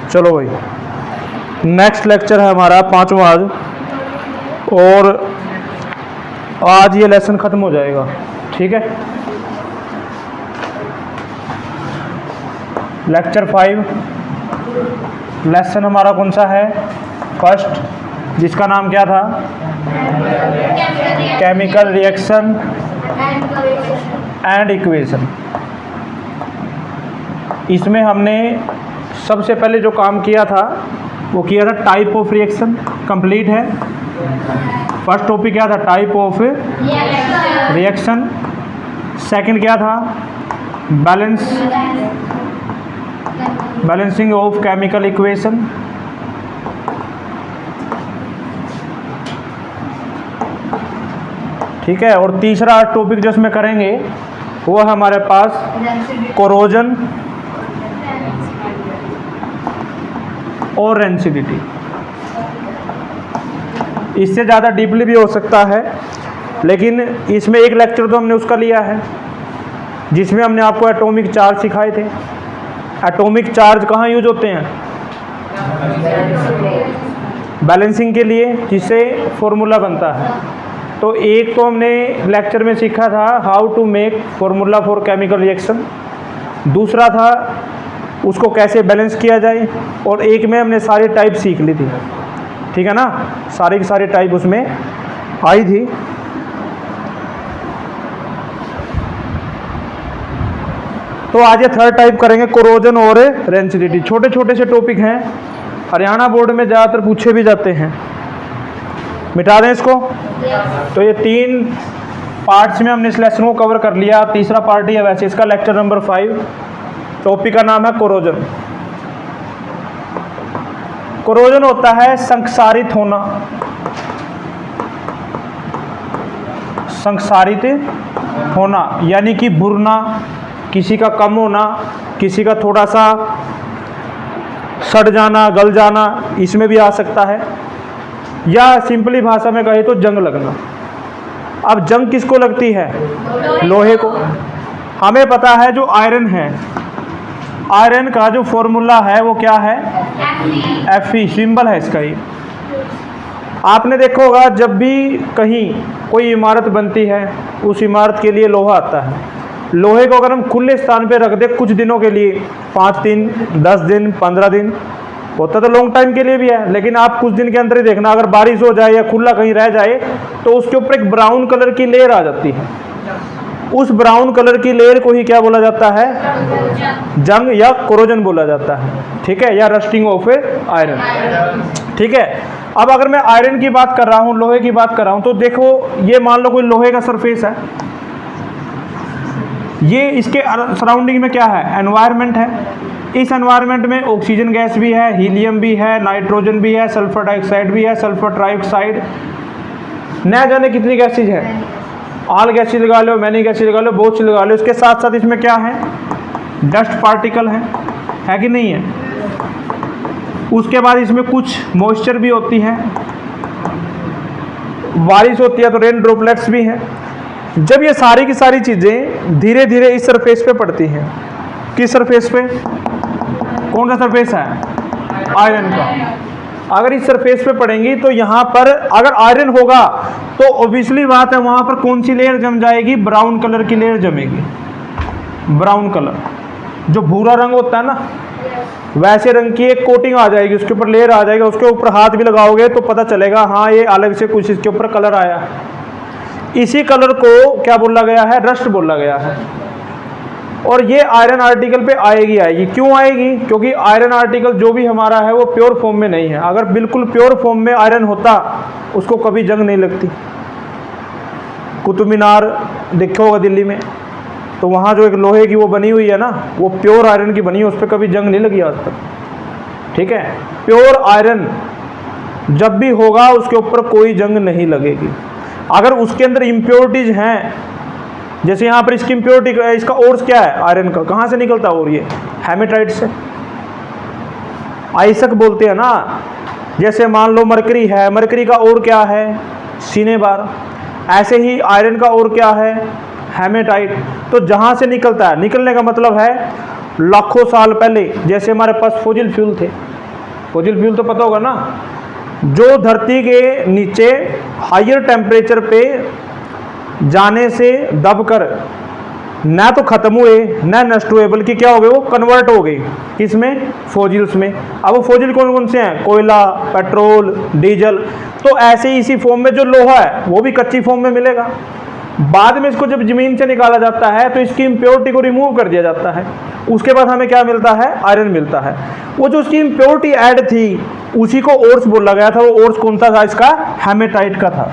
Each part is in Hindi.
चलो भाई, नेक्स्ट लेक्चर है हमारा 5वां आज, और आज ये लेसन ख़त्म हो जाएगा। ठीक है, लेक्चर 5 लेसन हमारा कौन सा है? फर्स्ट, जिसका नाम क्या था? Chemical reaction and equation. इसमें हमने सबसे पहले जो काम किया था वो किया था टाइप ऑफ रिएक्शन। कंप्लीट है। फर्स्ट टॉपिक क्या था? Type of reaction. सेकंड क्या था? Balancing of chemical equation. ठीक है, और तीसरा टॉपिक जो इसमें करेंगे वो है हमारे पास कोरोजन और रेंसिडिटी। इससे ज़्यादा डीपली भी हो सकता है, लेकिन इसमें एक लेक्चर तो हमने उसका लिया है जिसमें हमने आपको एटॉमिक चार्ज सिखाए थे। एटॉमिक चार्ज कहाँ यूज होते हैं? बैलेंसिंग के लिए, जिससे फॉर्मूला बनता है। तो एक तो हमने लेक्चर में सीखा था how to make formula for chemical reaction, दूसरा था उसको कैसे बैलेंस किया जाए, और एक में हमने सारी टाइप सीख ली थी। ठीक है ना, सारी की सारी टाइप उसमें आई थी। तो आज ये थर्ड टाइप करेंगे, कोरोजन और रेंसिडिटी। छोटे छोटे से टॉपिक हैं, हरियाणा बोर्ड में ज़्यादातर पूछे भी जाते हैं। मिटा दें इसको। तो ये 3 पार्ट्स में हमने इस लेसन को कवर कर लिया। तीसरा पार्ट ही है वैसे इसका, लेक्चर नंबर 5। टॉपिक का नाम है कोरोजन। कोरोजन होता है संक्षारित होना। संक्षारित होना यानी कि भुरना, किसी का कम होना, किसी का थोड़ा सा सड़ जाना, गल जाना, इसमें भी आ सकता है। या सिंपली भाषा में कहे तो जंग लगना। अब जंग किसको लगती है? लोहे को। हमें पता है जो आयरन है, आयरन का जो फॉर्मूला है वो क्या है? Fe, सिंबल है इसका। ये आपने देखा होगा जब भी कहीं कोई इमारत बनती है उस इमारत के लिए लोहा आता है। लोहे को अगर हम खुले स्थान पे रख दें कुछ दिनों के लिए, 5 दिन, 10 दिन, 15 दिन, होता तो लॉन्ग टाइम के लिए भी है, लेकिन आप कुछ दिन के अंदर ही देखना, अगर बारिश हो जाए या खुला कहीं रह जाए तो उसके ऊपर एक ब्राउन कलर की लेयर आ जाती है। उस ब्राउन कलर की लेयर को ही क्या बोला जाता है? जंग या कोरोजन बोला जाता है। ठीक है, या रस्टिंग ऑफ आयरन। ठीक है, अब अगर मैं आयरन की बात कर रहा हूँ, लोहे की बात कर रहा हूँ, तो देखो ये मान लो कोई लोहे का सरफेस है, ये इसके सराउंडिंग में क्या है? एनवायरनमेंट है। इस एनवायरनमेंट में ऑक्सीजन गैस भी है, हीलियम भी है, नाइट्रोजन भी है, सल्फर डाइऑक्साइड भी है, सल्फर ट्राइऑक्साइड, न जाने कितनी गैसेज है। ऑल गैसेज लगा लो, मैनी गैसेज लगा लो, बहुत सी लगा लो। इसके साथ साथ इसमें क्या है? डस्ट पार्टिकल है कि नहीं है? उसके बाद इसमें कुछ मॉइस्चर भी होती है, बारिश होती है तो रेन ड्रॉपलेट्स भी हैं। जब ये सारी की सारी चीज़ें धीरे धीरे इस सरफेस पे पड़ती हैं, किस सरफेस पे? कौन सा सरफेस है? आयरन का। अगर इस सरफेस पे पड़ेंगी तो यहाँ पर अगर आयरन होगा तो ऑब्वियसली बात है वहाँ पर कौन सी लेयर जम जाएगी? ब्राउन कलर की लेयर जमेगी। ब्राउन कलर, जो भूरा रंग होता है ना, वैसे रंग की एक कोटिंग आ जाएगी, उसके ऊपर लेयर आ जाएगा। उसके ऊपर हाथ भी लगाओगे तो पता चलेगा हाँ ये अलग से कुछ इसके ऊपर कलर आया। इसी कलर को क्या बोला गया है? रस्ट बोला गया है। और ये आयरन आर्टिकल पे आएगी। क्यों आएगी? क्योंकि आयरन आर्टिकल जो भी हमारा है वो प्योर फॉर्म में नहीं है। अगर बिल्कुल प्योर फॉर्म में आयरन होता उसको कभी जंग नहीं लगती। कुतुब मीनार देखा होगा दिल्ली में, तो वहाँ जो एक लोहे की वो बनी हुई है ना, वो प्योर आयरन की बनी है, उस पर कभी जंग नहीं लगी आज तक। ठीक है, प्योर आयरन जब भी होगा उसके ऊपर कोई जंग नहीं लगेगी। अगर उसके अंदर इम्प्योरिटीज हैं, जैसे यहाँ पर इसकी इम्प्योरिटी, इसका ओर्स क्या है आयरन का? कहाँ से निकलता है? और ये हेमेटाइट से, आइसक बोलते हैं ना। जैसे मान लो मरकरी है, मरकरी का ओर क्या है? सिनेबार। ऐसे ही आयरन का ओर क्या है? हेमेटाइट। तो जहाँ से निकलता है, निकलने का मतलब है लाखों साल पहले, जैसे हमारे पास फॉसिल फ्यूल थे, फॉसिल फ्यूल तो पता होगा ना, जो धरती के नीचे हायर टेम्परेचर पे जाने से दबकर ना तो खत्म हुए ना नष्ट हुए, बल्कि क्या हो गए, वो कन्वर्ट हो गए किसमें, फॉसिल्स में। अब वो फॉसिल कौन कौन से हैं, कोयला, पेट्रोल, डीजल। तो ऐसे ही इसी फॉर्म में जो लोहा है वो भी कच्ची फॉर्म में मिलेगा। बाद में इसको जब जमीन से निकाला जाता है तो इसकी इम्प्योरिटी को रिमूव कर दिया जाता है, उसके बाद हमें क्या मिलता है, आयरन मिलता है। वो जो उसकी इम्प्योरिटी ऐड थी उसी को ओर्स बोला गया था। वो ओर्स कौन सा था, इसका हेमेटाइट का था।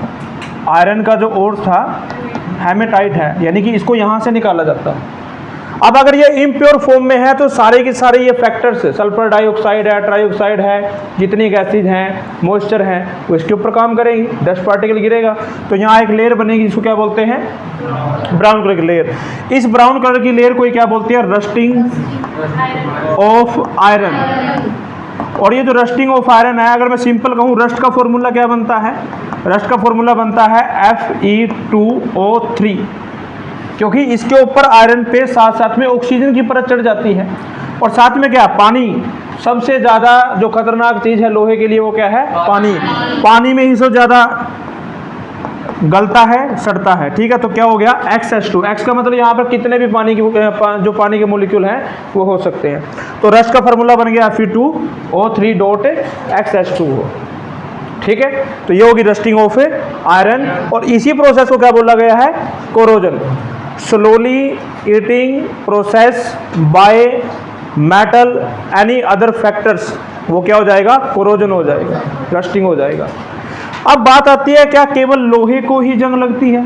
आयरन का जो ओर्स था हेमेटाइट है, यानी कि इसको यहाँ से निकाला जाता है। अब अगर ये इम्प्योर फॉर्म में है तो सारे के सारे ये फैक्टर्स, सल्फर डाइऑक्साइड है, ट्राइऑक्साइड है, जितनी गैसेज हैं, मॉइस्चर है, वो इसके ऊपर काम करेंगी, डस्ट पार्टिकल गिरेगा तो यहाँ एक लेयर बनेगी जिसको क्या बोलते हैं, ब्राउन कलर की लेयर। इस ब्राउन कलर की लेयर को क्या बोलते हैं, रस्टिंग ऑफ आयरन। और ये जो रस्टिंग ऑफ आयरन है, अगर मैं सिंपल कहूँ, रस्ट का फॉर्मूला क्या बनता है, रस्ट का फॉर्मूला बनता है Fe2O3, क्योंकि इसके ऊपर आयरन पे साथ साथ में ऑक्सीजन की परत चढ़ जाती है, और साथ में क्या, पानी। सबसे ज़्यादा जो खतरनाक चीज़ है लोहे के लिए वो क्या है, पानी। पानी में ही सबसे ज़्यादा गलता है, सड़ता है, ठीक है। तो क्या हो गया, XH2। X का मतलब यहाँ पर कितने भी पानी की जो पानी के मोलिक्यूल हैं वो हो सकते हैं। तो रस्ट का फार्मूला बन गया Fe2O3.XH2, ठीक है। तो ये होगी रस्टिंग ऑफ आयरन। और इसी प्रोसेस को क्या बोला गया है, corrosion. Slowly eating process by metal any other factors, वो क्या हो जाएगा, कोरोजन हो जाएगा, रस्टिंग हो जाएगा। अब बात आती है, क्या केवल लोहे को ही जंग लगती है,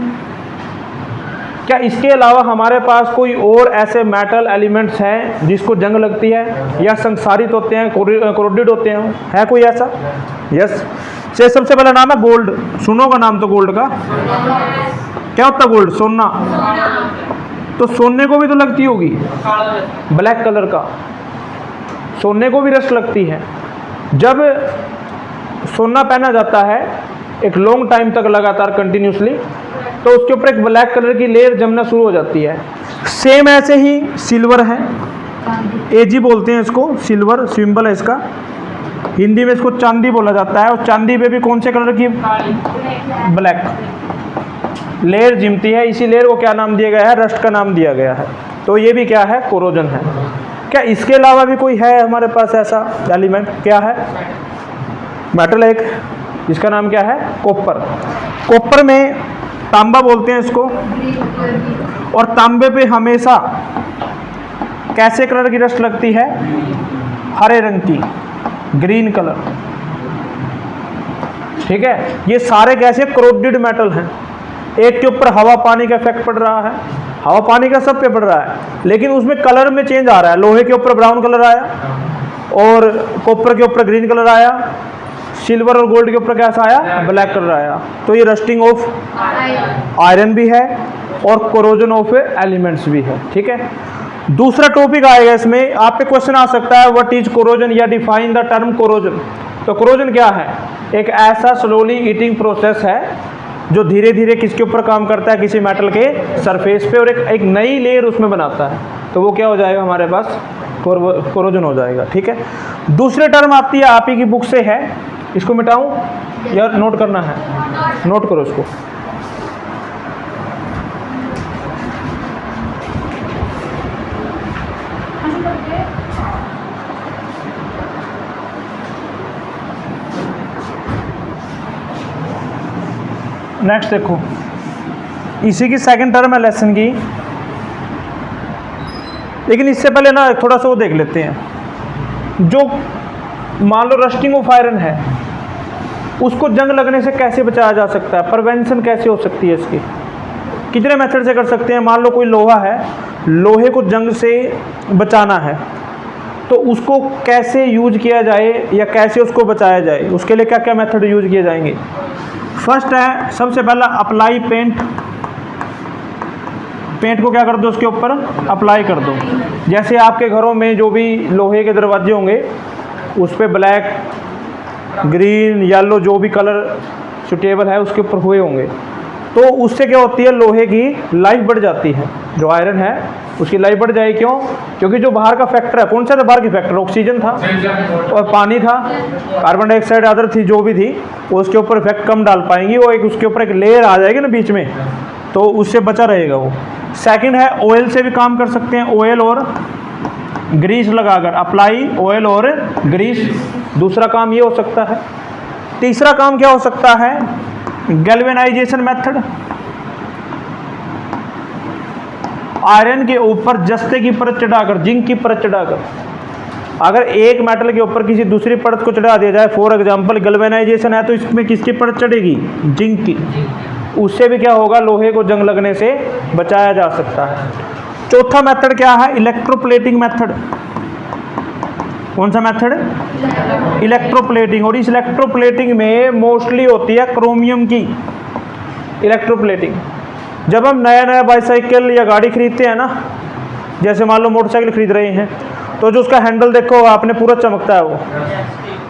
क्या इसके अलावा हमारे पास कोई और ऐसे मेटल एलिमेंट्स हैं जिसको जंग लगती है या संसारित होते हैं, कोरोडेड होते हैं, है कोई ऐसा? यस। से सबसे पहला नाम है गोल्ड। सुनोगा नाम तो गोल्ड का, क्या होता है गोल्ड, सोना। तो सोने को भी तो लगती होगी, ब्लैक कलर का, सोने को भी रस्ट लगती है। जब सोना पहना जाता है एक लॉन्ग टाइम तक लगातार कंटिन्यूसली, तो उसके ऊपर एक ब्लैक कलर की लेयर जमना शुरू हो जाती है। सेम ऐसे ही सिल्वर है, एजी बोलते हैं इसको, सिल्वर सिंबल है इसका। हिंदी में इसको चांदी बोला जाता है, और चांदी पे भी कौन से कलर की, ब्लैक लेयर जिमती है। इसी लेयर को क्या नाम दिया गया है, रस्ट का नाम दिया गया है। तो ये भी क्या है, कोरोजन है। क्या इसके अलावा भी कोई है हमारे पास ऐसा एलिमेंट, क्या है, मेटल एक, इसका नाम क्या है, कॉपर। कॉपर में तांबा बोलते हैं इसको, और तांबे पे हमेशा कैसे कलर की रस्ट लगती है, हरे रंग की, ग्रीन कलर, ठीक है। ये सारे कैसे क्रोडेड मेटल हैं। एक के ऊपर हवा पानी का इफेक्ट पड़ रहा है, हवा पानी का सब पे पड़ रहा है, लेकिन उसमें कलर में चेंज आ रहा है। लोहे के ऊपर ब्राउन कलर आया, और कॉपर के ऊपर ग्रीन कलर आया, सिल्वर और गोल्ड के ऊपर कैसा आया, ब्लैक कलर आया। तो ये रस्टिंग ऑफ आयरन भी है और कोरोजन ऑफ एलिमेंट्स भी है, ठीक है। दूसरा टॉपिक आएगा इसमें, आप पे क्वेश्चन आ सकता है, व्हाट इज कोरोजन, या डिफाइन द टर्म कोरोजन। तो कोरोजन क्या है, एक ऐसा स्लोली ईटिंग प्रोसेस है जो धीरे धीरे किसके ऊपर काम करता है, किसी मेटल के सरफेस पे, और एक नई लेयर उसमें बनाता है। तो वो क्या हो जाएगा, हमारे पास कोरोजन हो जाएगा, ठीक है। दूसरी टर्म आती है, आप ही की बुक से है, इसको मिटाऊं या नोट करना है, नोट करो इसको। नेक्स्ट देखो, इसी की सेकंड टर्म है लेसन की, लेकिन इससे पहले ना थोड़ा सा वो देख लेते हैं। जो मान लो रस्टिंग ऑफ आयरन है, उसको जंग लगने से कैसे बचाया जा सकता है, प्रिवेंशन कैसे हो सकती है इसकी, कितने मेथड से कर सकते हैं। मान लो कोई लोहा है, लोहे को जंग से बचाना है, तो उसको कैसे यूज किया जाए या कैसे उसको बचाया जाए, उसके लिए क्या क्या मेथड यूज किए जाएंगे। फर्स्ट है, सबसे पहला अप्लाई पेंट। पेंट को क्या कर दो, उसके ऊपर अप्लाई कर दो। जैसे आपके घरों में जो भी लोहे के दरवाजे होंगे, उस पर ब्लैक, ग्रीन, येलो जो भी कलर सुटेबल है उसके ऊपर हुए होंगे, तो उससे क्या होती है, लोहे की लाइफ बढ़ जाती है। जो आयरन है उसकी लाइफ बढ़ जाएगी। क्यों? क्योंकि जो बाहर का फैक्टर है, कौन सा था बाहर की फैक्टर? ऑक्सीजन था और पानी था, कार्बन डाइऑक्साइड अदर थी जो भी थी, उसके ऊपर इफेक्ट कम डाल पाएंगी। वो एक उसके ऊपर एक लेयर आ जाएगी ना बीच में, तो उससे बचा रहेगा वो। सेकंड है ऑयल से भी काम कर सकते हैं, ऑयल और ग्रीस लगाकर, अप्लाई ऑयल और ग्रीस, दूसरा काम ये हो सकता है। तीसरा काम क्या हो सकता है? Galvanisation method. आयरन के ऊपर जस्ते की परत चढ़ाकर, जिंक की परत चढ़ाकर, अगर एक मेटल के ऊपर किसी दूसरी परत को चढ़ा दिया जाए, फॉर एग्जांपल गैल्वेनाइजेशन है, तो इसमें किसकी परत चढ़ेगी? जिंक की। उससे भी क्या होगा, लोहे को जंग लगने से बचाया जा सकता है। चौथा मेथड क्या है? Electroplating method. कौन सा मेथड? इलेक्ट्रोप्लेटिंग। और इस इलेक्ट्रोप्लेटिंग में मोस्टली होती है क्रोमियम की इलेक्ट्रोप्लेटिंग। जब हम नया नया बाईसाइकिल या गाड़ी खरीदते हैं ना, जैसे मान लो मोटरसाइकिल खरीद रहे हैं, तो जो उसका हैंडल देखो आपने पूरा चमकता है वो,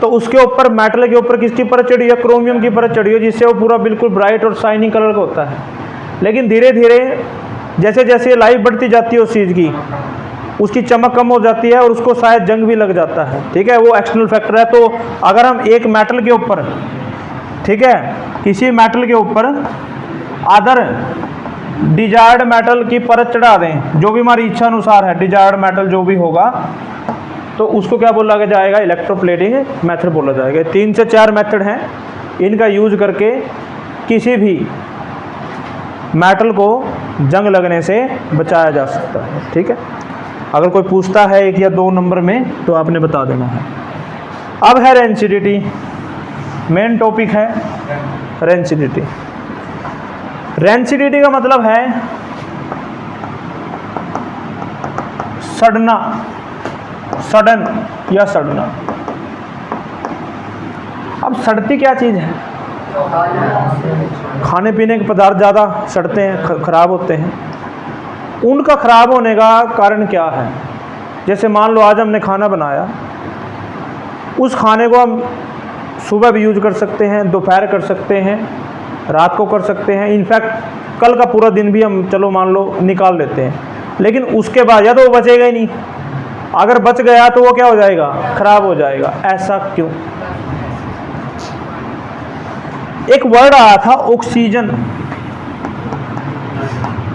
तो उसके ऊपर मेटल के ऊपर किसकी परत चढ़ी है? क्रोमियम की परत चढ़ी है, जिससे वो पूरा बिल्कुल ब्राइट और शाइनिंग कलर का होता है। लेकिन धीरे धीरे जैसे जैसे लाइफ बढ़ती जाती है उस चीज़ की, उसकी चमक कम हो जाती है और उसको शायद जंग भी लग जाता है। ठीक है, वो एक्सटर्नल फैक्टर है। तो अगर हम एक मेटल के ऊपर, ठीक है, किसी मेटल के ऊपर अदर डिजायर्ड मेटल की परत चढ़ा दें, जो भी हमारी इच्छा अनुसार है, डिजायर्ड मेटल जो भी होगा, तो उसको क्या बोला जाएगा? इलेक्ट्रोप्लेटिंग मेथड बोला जाएगा। 3 से 4 मेथड हैं, इनका यूज करके किसी भी मेटल को जंग लगने से बचाया जा सकता है। ठीक है, अगर कोई पूछता है 1 या 2 नंबर में तो आपने बता देना है। अब है रेंसिडिटी, मेन टॉपिक है रेंसिडिटी। रेंसिडिटी का मतलब है सड़ना, सडन या सड़ना। अब सड़ती क्या चीज़ है? खाने पीने के पदार्थ ज़्यादा सड़ते हैं, खराब होते हैं। उनका खराब होने का कारण क्या है? जैसे मान लो आज हमने खाना बनाया, उस खाने को हम सुबह भी यूज कर सकते हैं, दोपहर कर सकते हैं, रात को कर सकते हैं, इनफैक्ट कल का पूरा दिन भी हम चलो मान लो निकाल लेते हैं, लेकिन उसके बाद या तो वो बचेगा ही नहीं, अगर बच गया तो वो क्या हो जाएगा? खराब हो जाएगा। ऐसा क्यों? एक वर्ड आया था ऑक्सीजन,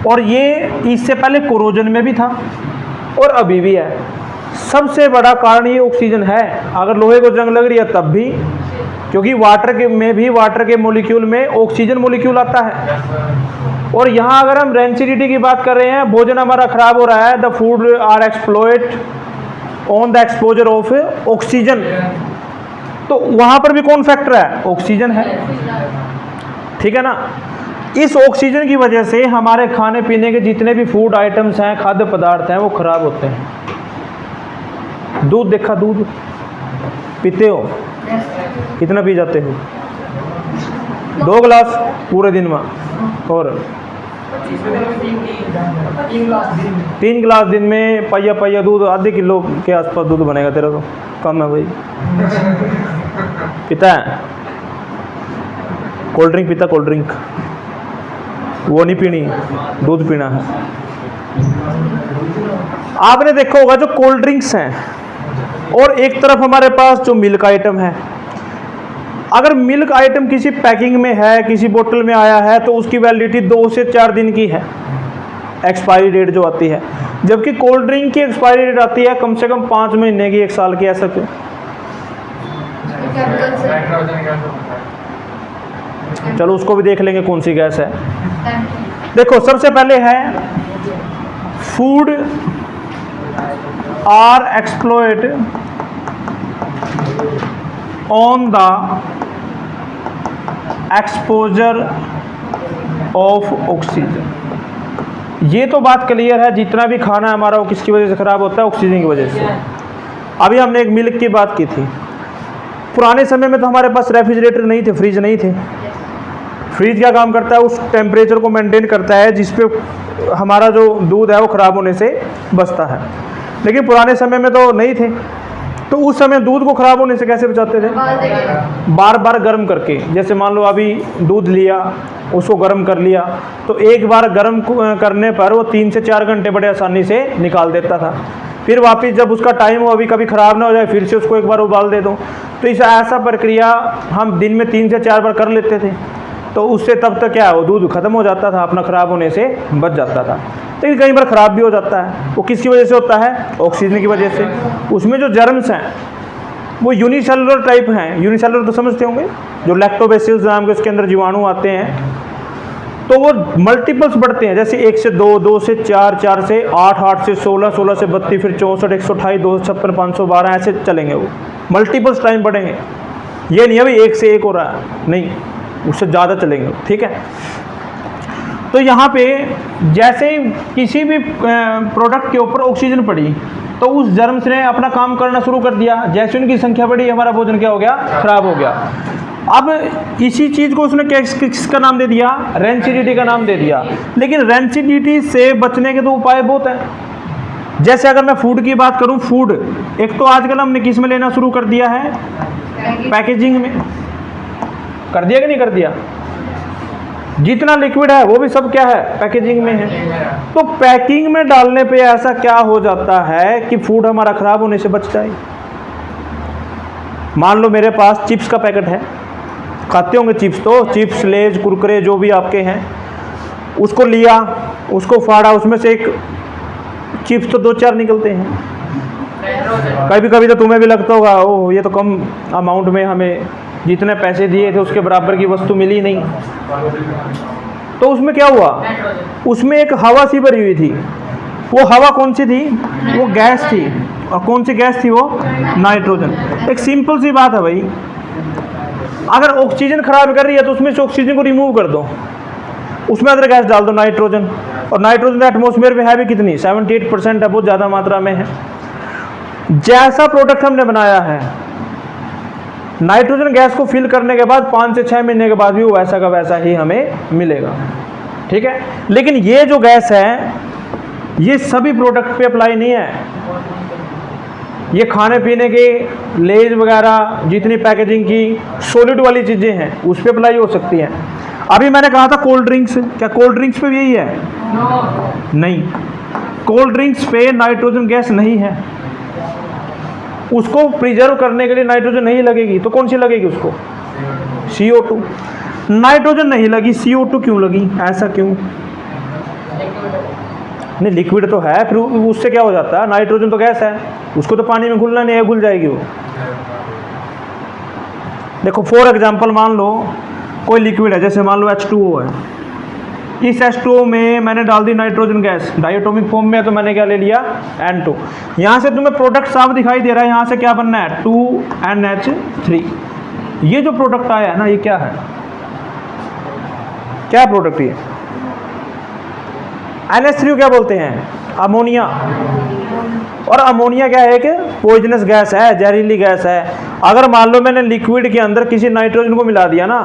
और ये इससे पहले कोरोजन में भी था और अभी भी है। सबसे बड़ा कारण ये ऑक्सीजन है। अगर लोहे को जंग लग रही है तब भी, क्योंकि वाटर के में भी, वाटर के मॉलिक्यूल में ऑक्सीजन मॉलिक्यूल आता है। और यहाँ अगर हम रेंसिडिटी की बात कर रहे हैं, भोजन हमारा खराब हो रहा है, the food are exploit on the exposure of oxygen, तो वहाँ पर भी कौन फैक्टर है? ऑक्सीजन है। ठीक है ना? इस ऑक्सीजन की वजह से हमारे खाने पीने के जितने भी फूड आइटम्स हैं, खाद्य पदार्थ हैं, वो खराब होते हैं। दूध देखा, दूध पीते हो? कितना पी जाते हो? 2 गिलास पूरे दिन में, और 3 गिलास दिन में, पहिया दूध, आधे किलो के आसपास दूध बनेगा तेरा, तो कम है भाई। पीता है? कोल्ड ड्रिंक पीता? कोल्ड ड्रिंक वो नहीं पीनी, दूध पीना है। आपने देखा होगा जो कोल्ड ड्रिंक्स हैं, और एक तरफ हमारे पास जो मिल्क आइटम है। अगर मिल्क आइटम किसी पैकिंग में है, किसी बोतल में आया है, तो उसकी वैलिडिटी 2 से 4 दिन की है, एक्सपायरी डेट जो आती है। जबकि कोल्ड ड्रिंक की एक्सपायरी डेट आती है कम से कम 5 महीने की, 1 साल की। ऐसा क्यों? चलो उसको भी देख लेंगे कौन सी गैस है। देखो, सबसे पहले है food are exploit on the exposure of oxygen. ये तो बात क्लियर है, जितना भी खाना हमारा वो किसकी वजह से खराब होता है? ऑक्सीजन की वजह से। अभी हमने एक मिल्क की बात की थी। पुराने समय में तो हमारे पास रेफ्रिजरेटर नहीं थे, फ्रिज नहीं थे। फ्रिज क्या काम करता है? उस टेम्परेचर को मेंटेन करता है जिस पे हमारा जो दूध है वो ख़राब होने से बचता है। लेकिन पुराने समय में तो नहीं थे, तो उस समय दूध को खराब होने से कैसे बचाते थे? बार बार गर्म करके। जैसे मान लो अभी दूध लिया, उसको गर्म कर लिया, तो एक बार गर्म करने पर वो 3 से 4 घंटे बड़े आसानी से निकाल देता था। फिर वापस जब उसका टाइम हो, अभी कभी ख़राब ना हो जाए, फिर से उसको एक बार उबाल दे दो। तो इस ऐसा प्रक्रिया हम दिन में 3 से 4 बार कर लेते थे। तो उससे तब तक क्या, वो दूध खत्म हो जाता था, अपना ख़राब होने से बच जाता था। लेकिन कई बार ख़राब भी हो जाता है। वो किसकी वजह से होता है? ऑक्सीजन की वजह से। उसमें जो जर्म्स हैं वो यूनिसेलुलर टाइप हैं। यूनिसेलुलर तो समझते होंगे, जो लैक्टोबैसिलस नाम के उसके अंदर जीवाणु आते हैं, तो वो मल्टीपल्स बढ़ते हैं। जैसे 1 से 2, 2 से 4, 4 से 8, 8 से 16, 16 से 32, फिर 64, 128, 256, 512, ऐसे चलेंगे। वो मल्टीपल्स टाइम बढ़ेंगे। ये नहीं है भाई 1 से 1 हो रहा है, नहीं, उससे ज़्यादा चलेंगे। ठीक है। तो यहाँ पे जैसे किसी भी प्रोडक्ट के ऊपर ऑक्सीजन पड़ी तो उस जर्म्स ने अपना काम करना शुरू कर दिया। जैसे उनकी संख्या बढ़ी, हमारा भोजन क्या हो गया? खराब हो गया। अब इसी चीज़ को उसने किसका नाम दे दिया? रेंसिडिटी का नाम दे दिया। लेकिन रेंसिडिटी से बचने के तो उपाय बहुत हैं। जैसे अगर मैं फूड की बात करूं, फूड एक तो आजकल हमने किस में लेना शुरू कर दिया है? पैकेजिंग में। कर दिया कि नहीं कर दिया? जितना लिक्विड है वो भी सब क्या है? पैकेजिंग में है। तो पैकिंग में डालने पे ऐसा क्या हो जाता है कि फूड हमारा खराब होने से बच जाए? मान लो मेरे पास चिप्स का पैकेट है, खाते होंगे चिप्स, तो चिप्स, लेज, कुरकुरे जो भी आपके हैं, उसको लिया, उसको फाड़ा, उसमें से एक चिप्स तो 2-4 निकलते हैं। कभी कभी तो तुम्हें भी लगता होगा, ओह ये तो कम अमाउंट में हमें जितने पैसे दिए थे उसके बराबर की वस्तु मिली नहीं। तो उसमें क्या हुआ? उसमें एक हवा सी भरी हुई थी। वो हवा कौन सी थी? वो गैस थी। और कौन सी गैस थी वो? नाइट्रोजन। एक सिंपल सी बात है भाई, अगर ऑक्सीजन खराब कर रही है तो उसमें से ऑक्सीजन को रिमूव कर दो, उसमें अदर गैस डाल दो, नाइट्रोजन। और नाइट्रोजन एटमॉस्फेयर में है भी कितनी? 78% है, बहुत ज़्यादा मात्रा में है। जैसा प्रोडक्ट हमने बनाया है, नाइट्रोजन गैस को फिल करने के बाद 5 से 6 महीने के बाद भी वो वैसा का वैसा ही हमें मिलेगा। ठीक है। लेकिन ये जो गैस है ये सभी प्रोडक्ट पे अप्लाई नहीं है। ये खाने पीने के लेज वगैरह जितनी पैकेजिंग की सॉलिड वाली चीज़ें हैं उस पर अप्लाई हो सकती हैं। अभी मैंने कहा था कोल्ड ड्रिंक्स, क्या कोल्ड ड्रिंक्स पे भी यही है? नहीं, कोल्ड ड्रिंक्स पे नाइट्रोजन गैस नहीं है। उसको प्रिजर्व करने के लिए नाइट्रोजन नहीं लगेगी, तो कौन सी लगेगी उसको? CO2। नाइट्रोजन नहीं लगी, CO2 क्यों लगी? ऐसा क्यों? नहीं, लिक्विड तो है, फिर उससे क्या हो जाता है? नाइट्रोजन तो गैस है, उसको तो पानी में घुलना नहीं है, घुल जाएगी वो। देखो फॉर एग्जांपल मान लो कोई लिक्विड है, जैसे मान लो H2O है। इस H2O में मैंने डाल दी नाइट्रोजन गैस, डायटोमिक फॉर्म में है, तो मैंने क्या ले लिया? N2। यहाँ से तुम्हें प्रोडक्ट साफ दिखाई दे रहा है, यहाँ से क्या बनना है? 2NH3। ये जो प्रोडक्ट आया है ना, ये क्या है? क्या प्रोडक्ट ये? NH3 क्या बोलते हैं? अमोनिया। और अमोनिया क्या है? एक पॉइजनस गैस है, जहरीली गैस है। अगर मान लो मैंने लिक्विड के अंदर किसी नाइट्रोजन को मिला दिया ना,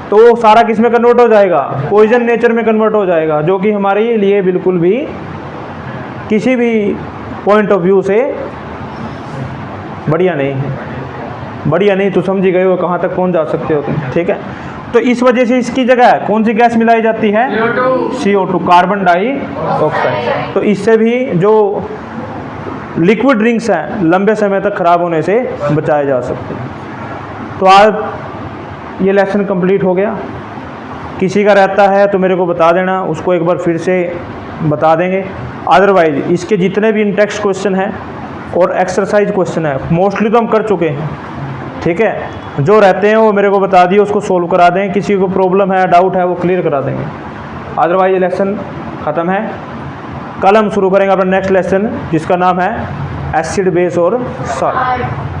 तो वो सारा किस में कन्वर्ट हो जाएगा? पॉइजन नेचर में कन्वर्ट हो जाएगा, जो कि हमारे लिए बिल्कुल भी किसी भी पॉइंट ऑफ व्यू से बढ़िया नहीं है। बढ़िया नहीं तो समझ ही गए हो कहाँ तक पहुँच जा सकते हो तुम। ठीक है। तो इस वजह से इसकी जगह कौन सी गैस मिलाई जाती है? CO2, carbon dioxide. तो इससे भी जो लिक्विड ड्रिंक्स हैं लंबे समय तक खराब होने से बचाए जा सकते हैं। तो आज ये लेसन कंप्लीट हो गया। किसी का रहता है तो मेरे को बता देना, उसको एक बार फिर से बता देंगे। अदरवाइज इसके जितने भी इंटेक्स्ट क्वेश्चन हैं और एक्सरसाइज क्वेश्चन है मोस्टली तो हम कर चुके हैं। ठीक है। जो रहते हैं वो मेरे को बता दिए, उसको सोल्व करा दें। किसी को प्रॉब्लम है, डाउट है, वो क्लियर करा देंगे। अदरवाइज ये लेसन ख़त्म है। कल हम शुरू करेंगे अपना नेक्स्ट लेसन, जिसका नाम है एसिड, बेस और सॉल्ट।